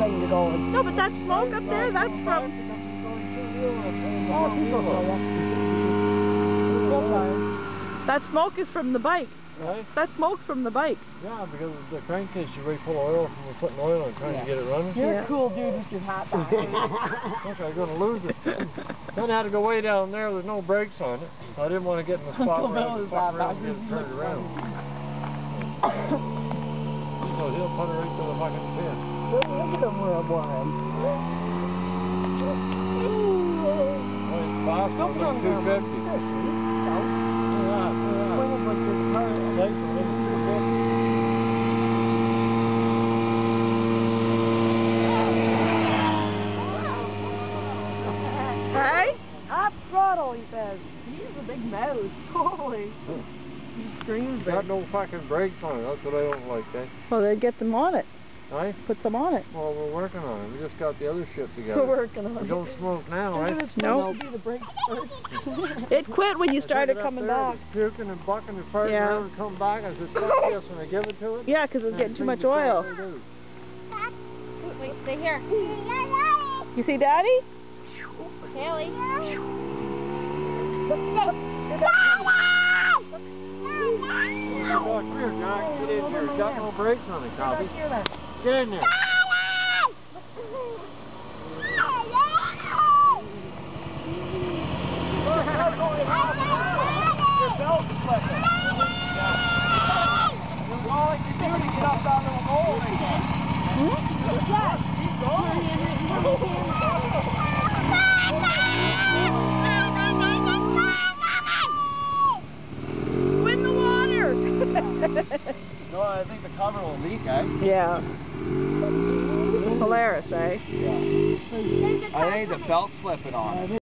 thing to go in. No, but that smoke up there, that's from... Oh, people throw up. That smoke is from the bike. Right? That smoke's from the bike. Yeah, because the crankcase is very full of oil from putting oil on trying to get it running. You're a cool dude with your hat back. Look, I'm going to lose it. Then I had to go way down there. There's no brakes on it. I didn't want to get in the spot where I had to fuck around and get it turned around. So he'll put it right to the fucking pit. Look at him where I'm wearing. Well, it's fast. It's like 250. Hey? Up throttle, he says. He's a big mouse. Holy. He screams. Got no fucking brakes on it. That's what I don't like, eh? Well, they get them on it. Right? Put some on it. Well, we're working on it. We just got the other shit together. We're working on it. We don't smoke now, right? It's No. supposed to do the brakes first. It quit when you started I took it up coming there, back. it was puking and bucking and farting Yeah. around and come back. I said, fuck this, and I give it to it. Yeah, because it was and getting too things much are oil. what they do. Wait, stay here. You see Daddy? Haley. Oh, come here, Jack. Get in here. Got no brakes on it, Copy. Get in there. Your belt's slipping. All I can do to get up out of the hole again. Keep going. Go in the water! No, I think the cover will leak, eh? Yeah. Hilarious, eh? I think the belt's slipping on it.